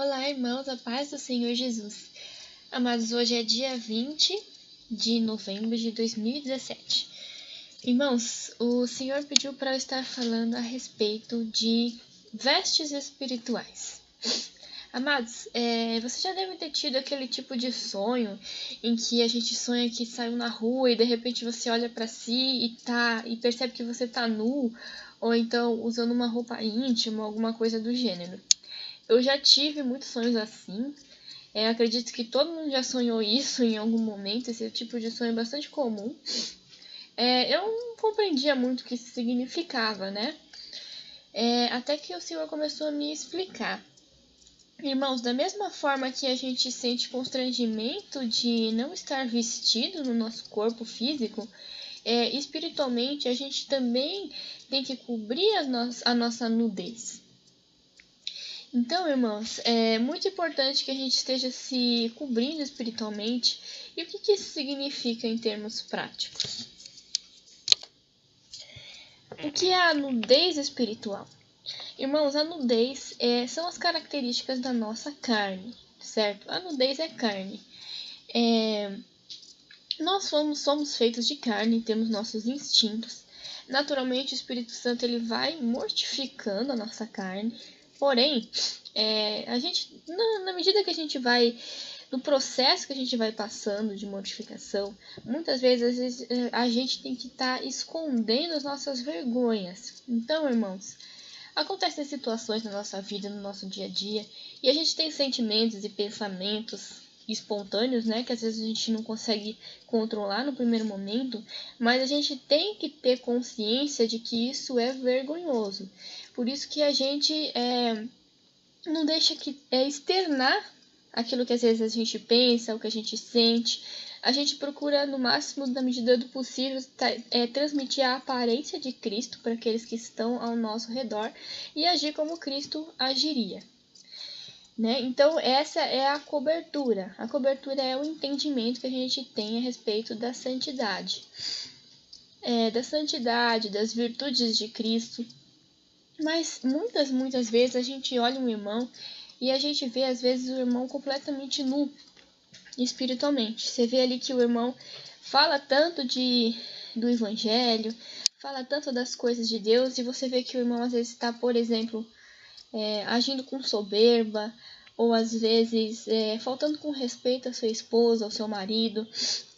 Olá, irmãos, a paz do Senhor Jesus. Amados, hoje é dia 20 de novembro de 2017. Irmãos, o Senhor pediu para eu estar falando a respeito de vestes espirituais. Amados, você já deve ter tido aquele tipo de sonho em que a gente sonha que saiu na rua e de repente você olha para si e percebe que você tá nu, ou então usando uma roupa íntima, alguma coisa do gênero. Eu já tive muitos sonhos assim. Acredito que todo mundo já sonhou isso em algum momento. Esse tipo de sonho é bastante comum. Eu não compreendia muito o que isso significava, né? Até que o Senhor começou a me explicar. Irmãos, da mesma forma que a gente sente constrangimento de não estar vestido no nosso corpo físico, espiritualmente a gente também tem que cobrir a nossa nudez. Então, irmãos, é muito importante que a gente esteja se cobrindo espiritualmente. E o que isso significa em termos práticos? O que é a nudez espiritual? Irmãos, a nudez são as características da nossa carne, certo? A nudez é carne. Nós somos feitos de carne, temos nossos instintos. Naturalmente, o Espírito Santo ele vai mortificando a nossa carne. Porém, a gente, na medida que a gente vai, no processo que a gente vai passando de mortificação, muitas vezes a gente tem que estar escondendo as nossas vergonhas. Então, irmãos, acontecem situações na nossa vida, no nosso dia a dia, e a gente tem sentimentos e pensamentos espontâneos, né, que às vezes a gente não consegue controlar no primeiro momento, mas a gente tem que ter consciência de que isso é vergonhoso. Por isso que a gente não deixa que externar aquilo que às vezes a gente pensa, o que a gente sente. A gente procura, no máximo, na medida do possível, transmitir a aparência de Cristo para aqueles que estão ao nosso redor e agir como Cristo agiria. Né? Então, essa é a cobertura. A cobertura é o entendimento que a gente tem a respeito da santidade. Das virtudes de Cristo. Mas muitas vezes a gente olha um irmão e a gente vê, às vezes, o irmão completamente nu espiritualmente. Você vê ali que o irmão fala tanto do evangelho, fala tanto das coisas de Deus, e você vê que o irmão, às vezes, está, por exemplo, agindo com soberba, ou às vezes faltando com respeito à sua esposa, ao seu marido,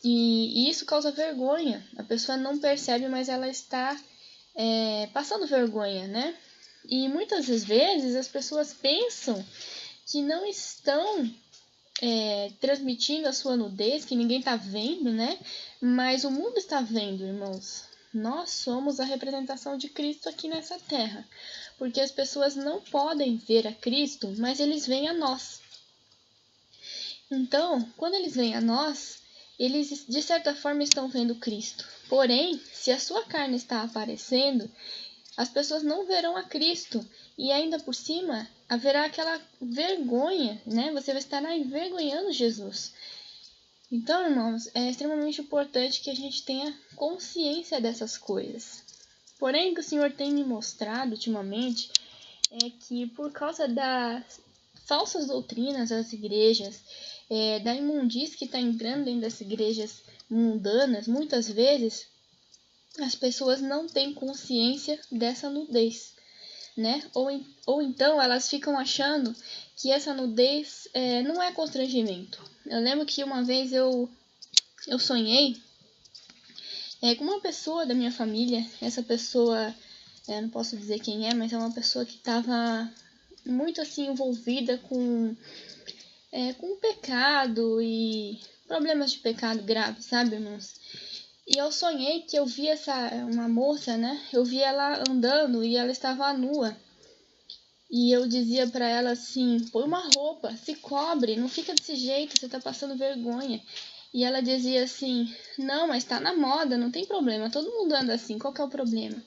e isso causa vergonha. A pessoa não percebe, mas ela está passando vergonha, né? E muitas vezes as pessoas pensam que não estão transmitindo a sua nudez, que ninguém está vendo, né? Mas o mundo está vendo, irmãos. Nós somos a representação de Cristo aqui nessa terra, porque as pessoas não podem ver a Cristo, mas eles veem a nós. Então, quando eles veem a nós, eles de certa forma estão vendo Cristo. Porém, se a sua carne está aparecendo, as pessoas não verão a Cristo, e ainda por cima haverá aquela vergonha, né? Você vai estar envergonhando Jesus. Então, irmãos, é extremamente importante que a gente tenha consciência dessas coisas. Porém, o que o Senhor tem me mostrado ultimamente é que por causa das falsas doutrinas das igrejas, da imundície que está entrando dentro das igrejas mundanas, muitas vezes as pessoas não têm consciência dessa nudez, né? Ou então elas ficam achando que essa nudez não é constrangimento. Eu lembro que uma vez eu sonhei com uma pessoa da minha família. Essa pessoa, não posso dizer quem é, mas é uma pessoa que estava muito assim envolvida com pecado e problemas de pecado graves, sabe, irmãos? E eu sonhei que eu vi uma moça, né? Eu vi ela andando e ela estava nua. E eu dizia para ela assim: põe uma roupa, se cobre, não fica desse jeito, você tá passando vergonha. E ela dizia assim: não, mas tá na moda, não tem problema, todo mundo anda assim, qual que é o problema?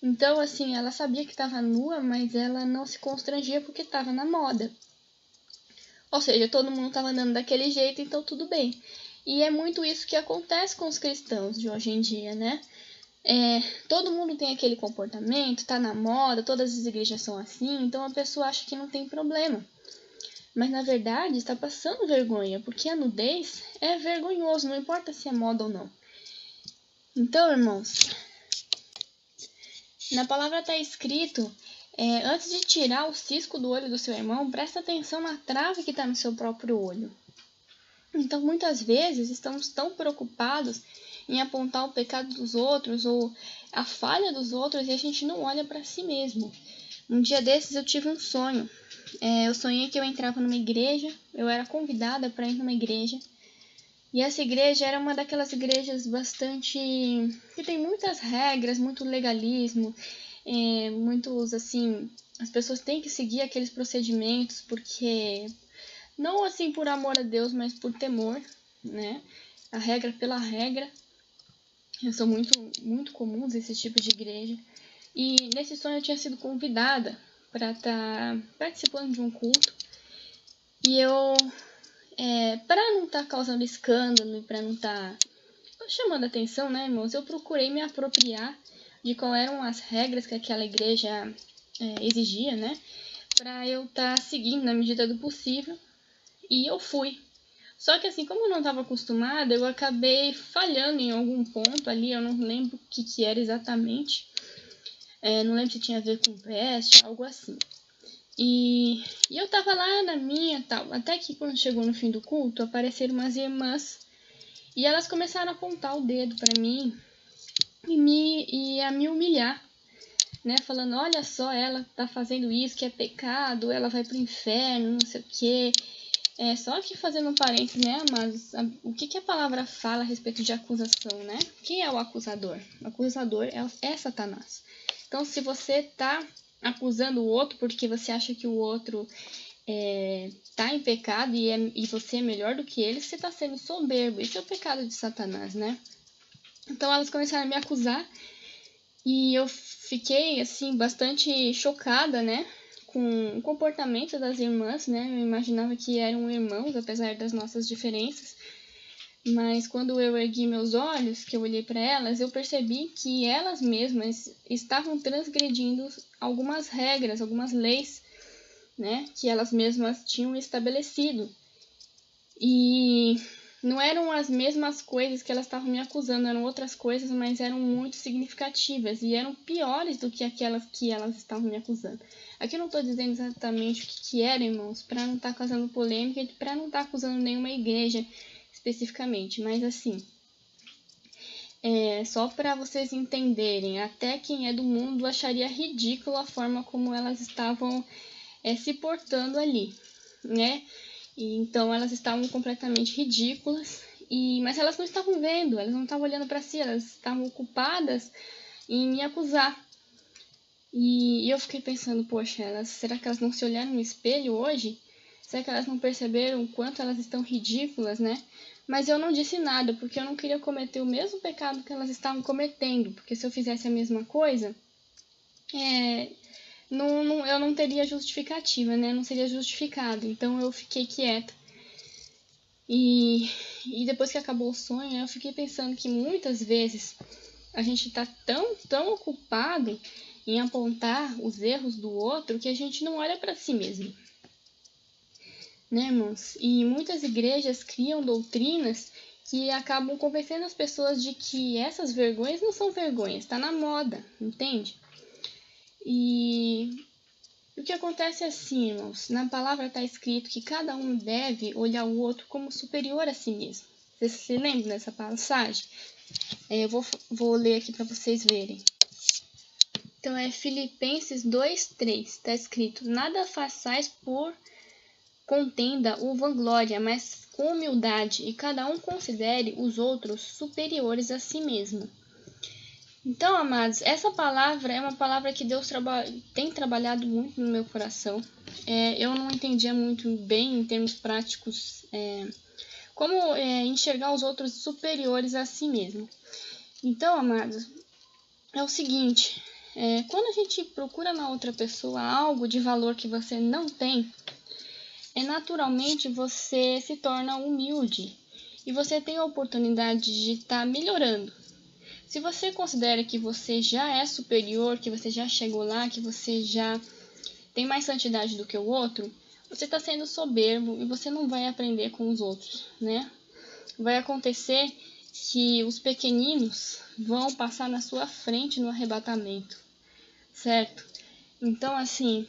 Então, assim, ela sabia que estava nua, mas ela não se constrangia porque estava na moda. Ou seja, todo mundo estava andando daquele jeito, então tudo bem. E é muito isso que acontece com os cristãos de hoje em dia, né? Todo mundo tem aquele comportamento, tá na moda, todas as igrejas são assim, então a pessoa acha que não tem problema. mas na verdade está passando vergonha, porque a nudez é vergonhoso, não importa se é moda ou não. Então, irmãos, na palavra está escrito, antes de tirar o cisco do olho do seu irmão, presta atenção na trave que está no seu próprio olho. Então, muitas vezes, estamos tão preocupados em apontar o pecado dos outros ou a falha dos outros e a gente não olha para si mesmo. Um dia desses eu tive um sonho. Eu sonhei que eu entrava numa igreja, eu era convidada para ir numa igreja. E essa igreja era uma daquelas igrejas bastante... que tem muitas regras, muito legalismo, muitos, assim... As pessoas têm que seguir aqueles procedimentos porque... Não assim por amor a Deus, mas por temor, né? A regra pela regra. São muito comuns esse tipo de igreja. E nesse sonho eu tinha sido convidada para estar participando de um culto. E eu... para não estar causando escândalo e para não estar chamando atenção, né, irmãos? Eu procurei me apropriar de quais eram as regras que aquela igreja exigia, né? Para eu estar seguindo na medida do possível. E eu fui. Só que assim, como eu não estava acostumada, eu acabei falhando em algum ponto ali. Eu não lembro o que era exatamente. Não lembro se tinha a ver com veste, algo assim. E eu tava lá na minha tal, até que quando chegou no fim do culto, apareceram umas irmãs e elas começaram a apontar o dedo para mim e a me humilhar, né? Falando, olha só, ela tá fazendo isso, que é pecado, ela vai pro inferno, não sei o quê. Só que fazendo um parênteses, né, amados, o que a palavra fala a respeito de acusação, né? Quem é o acusador? O acusador é Satanás. Então, se você tá acusando o outro porque você acha que o outro tá em pecado e você é melhor do que ele, você tá sendo soberbo. Esse é o pecado de Satanás, né? Então elas começaram a me acusar e eu fiquei, assim, bastante chocada, né? Com o comportamento das irmãs, né? Eu imaginava que eram irmãos, apesar das nossas diferenças. Mas quando eu ergui meus olhos, que eu olhei para elas, eu percebi que elas mesmas estavam transgredindo algumas regras, algumas leis, né, que elas mesmas tinham estabelecido. E não eram as mesmas coisas que elas estavam me acusando, eram outras coisas, mas eram muito significativas e eram piores do que aquelas que elas estavam me acusando. Aqui eu não estou dizendo exatamente o que era, irmãos, para não estar causando polêmica e para não estar acusando nenhuma igreja especificamente, mas assim, só para vocês entenderem, até quem é do mundo acharia ridículo a forma como elas estavam se portando ali, né? E, então elas estavam completamente ridículas, mas elas não estavam vendo, elas não estavam olhando para si, elas estavam ocupadas em me acusar. E eu fiquei pensando, poxa, será que elas não se olharam no espelho hoje? Será que elas não perceberam o quanto elas estão ridículas, né? Mas eu não disse nada, porque eu não queria cometer o mesmo pecado que elas estavam cometendo. Porque se eu fizesse a mesma coisa, eu não teria justificativa, né? Não seria justificado. Então eu fiquei quieta. E depois que acabou o sonho, eu fiquei pensando que muitas vezes a gente está tão ocupado em apontar os erros do outro que a gente não olha para si mesmo. Né, irmãos? E muitas igrejas criam doutrinas que acabam convencendo as pessoas de que essas vergonhas não são vergonhas, está na moda, entende? E o que acontece é assim, irmãos, na palavra está escrito que cada um deve olhar o outro como superior a si mesmo. Vocês se lembram dessa passagem? Eu vou ler aqui para vocês verem. Então é Filipenses 2:3, está escrito, nada façais por contenda ou vanglória, mas com humildade, e cada um considere os outros superiores a si mesmo. Então, amados, essa palavra é uma palavra que Deus tem trabalhado muito no meu coração. Eu não entendia muito bem, em termos práticos, como enxergar os outros superiores a si mesmo. Então, amados, é o seguinte, quando a gente procura na outra pessoa algo de valor que você não tem, naturalmente você se torna humilde e você tem a oportunidade de estar melhorando. Se você considera que você já é superior, que você já chegou lá, que você já tem mais santidade do que o outro, você está sendo soberbo e você não vai aprender com os outros, né? Vai acontecer que os pequeninos vão passar na sua frente no arrebatamento, certo? Então, assim,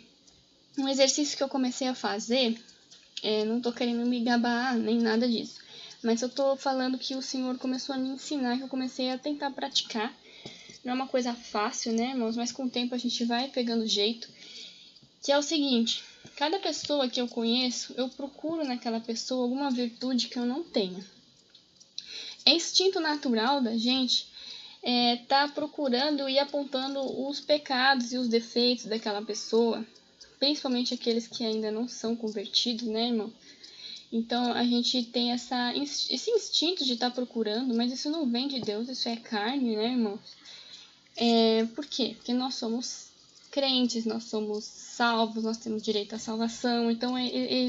um exercício que eu comecei a fazer, não tô querendo me gabar nem nada disso, mas eu tô falando que o Senhor começou a me ensinar, que eu comecei a tentar praticar. Não é uma coisa fácil, né, irmãos? Mas com o tempo a gente vai pegando jeito. Que é o seguinte, cada pessoa que eu conheço, eu procuro naquela pessoa alguma virtude que eu não tenha. É instinto natural da gente tá procurando e apontando os pecados e os defeitos daquela pessoa, principalmente aqueles que ainda não são convertidos, né, irmão? Então a gente tem esse instinto de estar procurando, mas isso não vem de Deus, isso é carne, né, irmãos? Por quê? Porque nós somos crentes, nós somos salvos, nós temos direito à salvação, então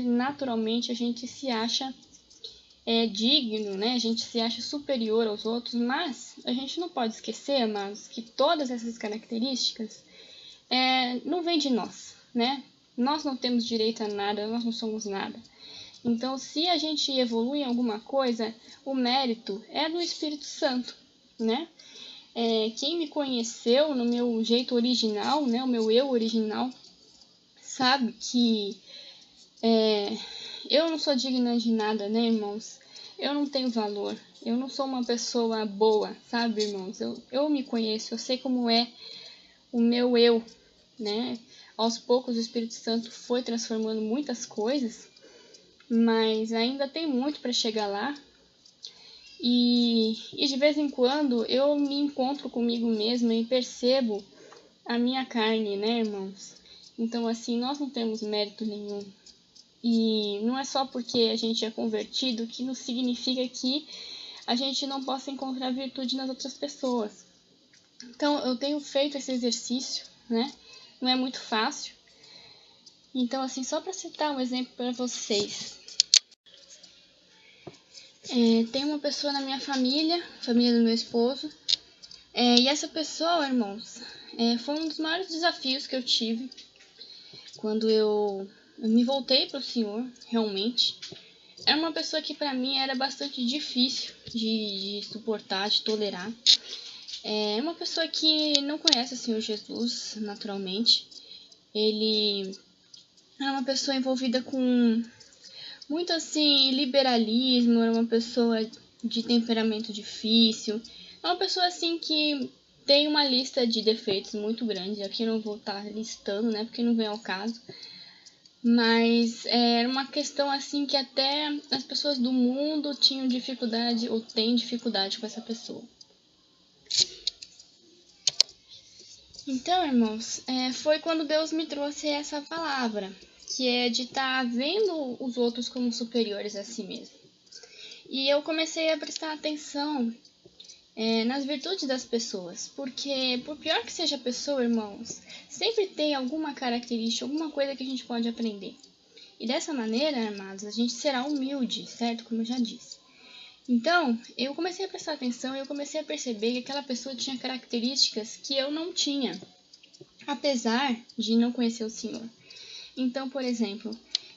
naturalmente a gente se acha digno, né? A gente se acha superior aos outros, mas a gente não pode esquecer, amados, que todas essas características não vêm de nós, né? Nós não temos direito a nada, nós não somos nada. Então, se a gente evolui em alguma coisa, o mérito é do Espírito Santo, né? Quem me conheceu no meu jeito original, né? O meu eu original, sabe que eu não sou digna de nada, né, irmãos? Eu não tenho valor. Eu não sou uma pessoa boa, sabe, irmãos? Eu me conheço, eu sei como é o meu eu, né? Aos poucos o Espírito Santo foi transformando muitas coisas, mas ainda tem muito para chegar lá. E de vez em quando eu me encontro comigo mesma e percebo a minha carne, né, irmãos? Então, assim, nós não temos mérito nenhum. E não é só porque a gente é convertido que não significa que a gente não possa encontrar virtude nas outras pessoas. Então, eu tenho feito esse exercício, né? Não é muito fácil. Então, assim, só para citar um exemplo para vocês. Tem uma pessoa na minha família do meu esposo, e essa pessoa, irmãos, foi um dos maiores desafios que eu tive quando eu me voltei para o Senhor, realmente. Era uma pessoa que para mim era bastante difícil de suportar, de tolerar. É uma pessoa que não conhece o Senhor Jesus, naturalmente. Ele era uma pessoa envolvida com muito assim liberalismo, era uma pessoa de temperamento difícil, é uma pessoa assim que tem uma lista de defeitos muito grande. Aqui eu não vou estar listando, né, porque não vem ao caso, mas era uma questão assim que até as pessoas do mundo tinham dificuldade ou têm dificuldade com essa pessoa. Então, irmãos, foi quando Deus me trouxe essa palavra, que é de estar vendo os outros como superiores a si mesmo. E eu comecei a prestar atenção nas virtudes das pessoas, porque por pior que seja a pessoa, irmãos, sempre tem alguma característica, alguma coisa que a gente pode aprender. E dessa maneira, amados, a gente será humilde, certo? Como eu já disse. Então, eu comecei a prestar atenção e eu comecei a perceber que aquela pessoa tinha características que eu não tinha, apesar de não conhecer o Senhor. Então, por exemplo,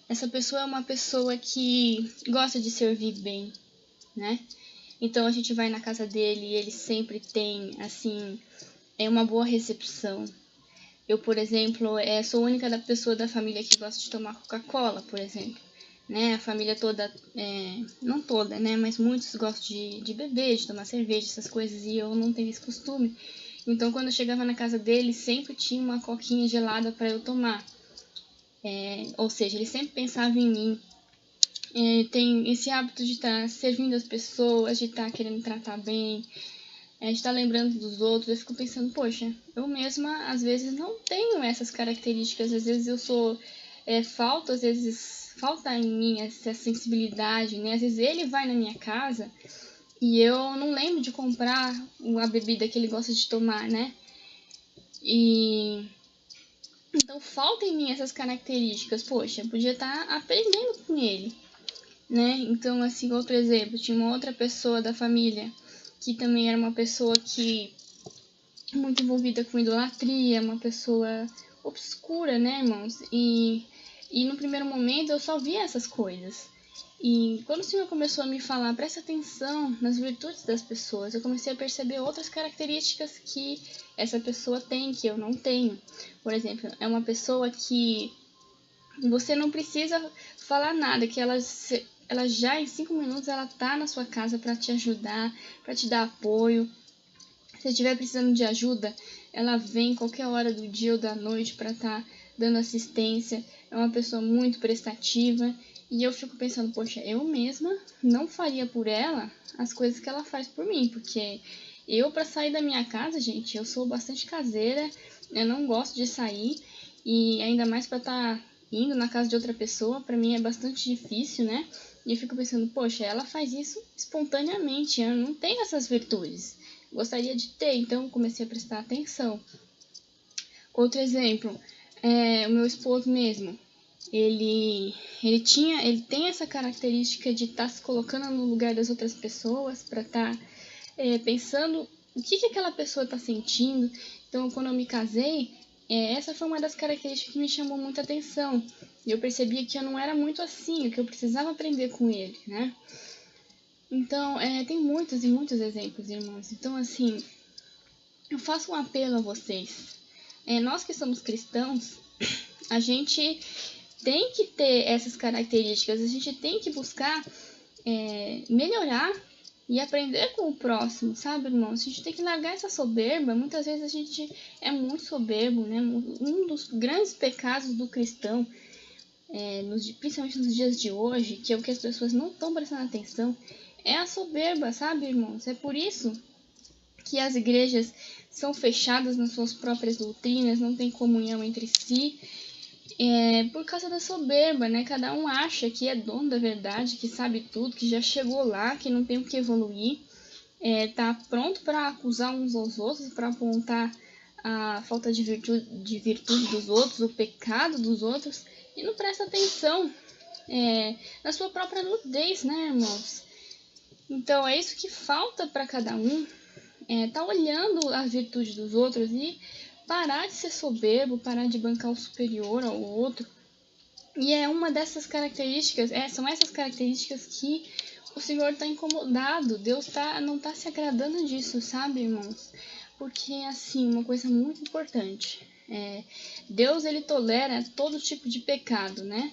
essa pessoa é uma pessoa que gosta de servir bem, né? Então a gente vai na casa dele e ele sempre tem, assim, uma boa recepção. Eu, por exemplo, sou a única pessoa da família que gosta de tomar Coca-Cola, por exemplo. Né? A família toda, não toda, né? Mas muitos gostam de beber, de tomar cerveja, essas coisas, e eu não tenho esse costume. Então, quando eu chegava na casa dele, sempre tinha uma coquinha gelada para eu tomar. Ou seja, ele sempre pensava em mim. Tem esse hábito de estar servindo as pessoas, de estar querendo tratar bem, de estar lembrando dos outros. Eu fico pensando, poxa, eu mesma às vezes não tenho essas características, às vezes eu sou falta, às vezes falta em mim essa sensibilidade, né? Às vezes ele vai na minha casa e eu não lembro de comprar a bebida que ele gosta de tomar, né? Então falta em mim essas características, poxa, eu podia estar aprendendo com ele, né? Então, assim, outro exemplo, tinha uma outra pessoa da família que também era uma pessoa que muito envolvida com idolatria, uma pessoa obscura, né, irmãos? E E no primeiro momento eu só via essas coisas. E quando o Senhor começou a me falar, presta atenção nas virtudes das pessoas, eu comecei a perceber outras características que essa pessoa tem, que eu não tenho. Por exemplo, é uma pessoa que você não precisa falar nada, que ela já em 5 minutos ela tá na sua casa para te ajudar, para te dar apoio. Se estiver precisando de ajuda, ela vem qualquer hora do dia ou da noite para estar dando assistência. É uma pessoa muito prestativa. E eu fico pensando, poxa, eu mesma não faria por ela as coisas que ela faz por mim. Porque eu, para sair da minha casa, gente, eu sou bastante caseira. Eu não gosto de sair. E ainda mais para estar indo na casa de outra pessoa, para mim é bastante difícil, né? E eu fico pensando, poxa, ela faz isso espontaneamente. Eu não tenho essas virtudes. Gostaria de ter, então comecei a prestar atenção. Outro exemplo, o meu esposo mesmo. Ele tem essa característica de estar se colocando no lugar das outras pessoas, para estar pensando o que aquela pessoa está sentindo. Então, quando eu me casei, essa foi uma das características que me chamou muita atenção. E eu percebia que eu não era muito assim, que eu precisava aprender com ele, né? Então, tem muitos e muitos exemplos, irmãos. Então, assim, eu faço um apelo a vocês. Nós que somos cristãos, a gente tem que ter essas características, a gente tem que buscar melhorar e aprender com o próximo, sabe, irmãos? A gente tem que largar essa soberba. Muitas vezes a gente é muito soberbo, né? Um dos grandes pecados do cristão, principalmente nos dias de hoje, que é o que as pessoas não estão prestando atenção, é a soberba, sabe, irmãos? É por isso que as igrejas são fechadas nas suas próprias doutrinas, não tem comunhão entre si, por causa da soberba, né? Cada um acha que é dono da verdade, que sabe tudo, que já chegou lá, que não tem o que evoluir, tá pronto para acusar uns aos outros, para apontar a falta de virtude dos outros, o pecado dos outros, e não presta atenção na sua própria nudez, né, irmãos? Então é isso que falta para cada um, tá olhando as virtudes dos outros e parar de ser soberbo, parar de bancar o superior ao outro. E é uma dessas características, são essas características que o Senhor está incomodado. Deus não está se agradando disso, sabe, irmãos? Porque, assim, uma coisa muito importante, Deus, ele tolera todo tipo de pecado, né?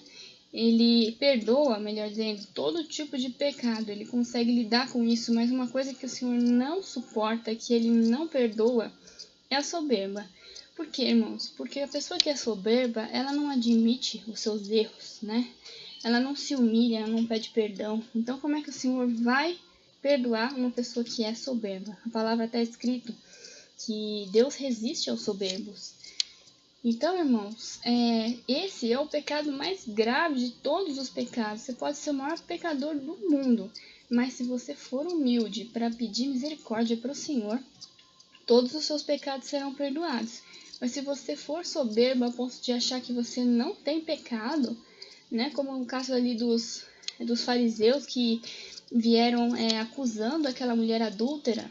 Ele perdoa, melhor dizendo, todo tipo de pecado. Ele consegue lidar com isso, mas uma coisa que o Senhor não suporta, que ele não perdoa, é a soberba. Por quê, irmãos? Porque a pessoa que é soberba, ela não admite os seus erros, né? Ela não se humilha, ela não pede perdão. Então, como é que o Senhor vai perdoar uma pessoa que é soberba? A palavra está escrito que Deus resiste aos soberbos. Então, irmãos, esse é o pecado mais grave de todos os pecados. Você pode ser o maior pecador do mundo, mas se você for humilde para pedir misericórdia para o Senhor, todos os seus pecados serão perdoados. Mas se você for soberbo a ponto de achar que você não tem pecado, né, como no caso ali dos fariseus que vieram acusando aquela mulher adúltera,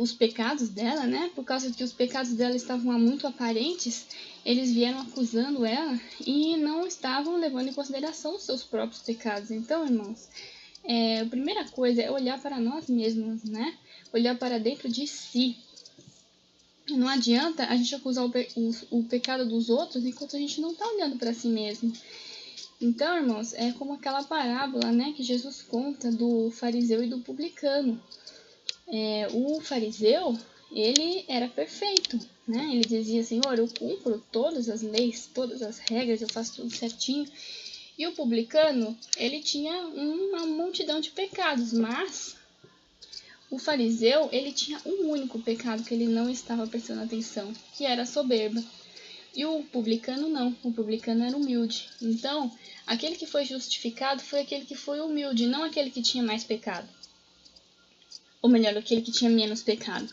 os pecados dela, né? Por causa que os pecados dela estavam muito aparentes, eles vieram acusando ela e não estavam levando em consideração os seus próprios pecados. Então, irmãos, a primeira coisa é olhar para nós mesmos, né? Olhar para dentro de si. Não adianta a gente acusar o pecado dos outros enquanto a gente não está olhando para si mesmo. Então, irmãos, é como aquela parábola, né, que Jesus conta do fariseu e do publicano. O fariseu, ele era perfeito, né? Ele dizia, Senhor, eu cumpro todas as leis, todas as regras, eu faço tudo certinho. E o publicano, ele tinha uma multidão de pecados, mas o fariseu, ele tinha um único pecado que ele não estava prestando atenção, que era a soberba. E o publicano não, o publicano era humilde. Então, aquele que foi justificado foi aquele que foi humilde, não aquele que tinha mais pecado. Ou melhor, aquele que tinha menos pecado.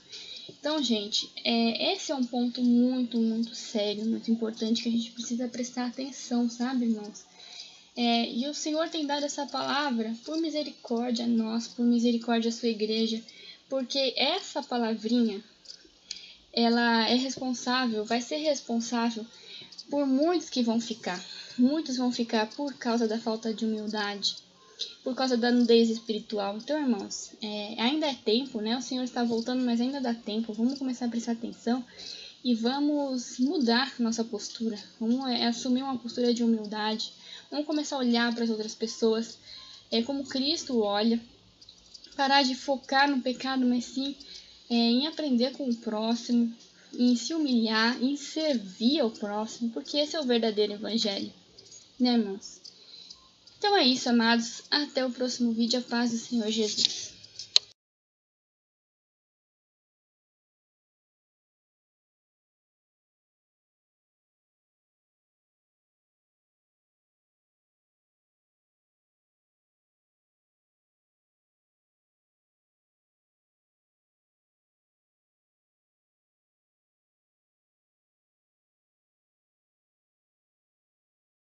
Então, gente, esse é um ponto muito, muito sério, muito importante, que a gente precisa prestar atenção, sabe, irmãos? E o Senhor tem dado essa palavra por misericórdia a nós, por misericórdia à sua igreja, porque essa palavrinha, ela é responsável, vai ser responsável por muitos que vão ficar. Muitos vão ficar por causa da falta de humildade, por causa da nudez espiritual. Então, irmãos, ainda é tempo, né? O Senhor está voltando, mas ainda dá tempo. Vamos começar a prestar atenção e vamos mudar nossa postura. Vamos assumir uma postura de humildade. Vamos começar a olhar para as outras pessoas como Cristo olha. Parar de focar no pecado, mas sim em aprender com o próximo, em se humilhar, em servir ao próximo, porque esse é o verdadeiro evangelho, né, irmãos? Então é isso, amados. Até o próximo vídeo. A paz do Senhor Jesus.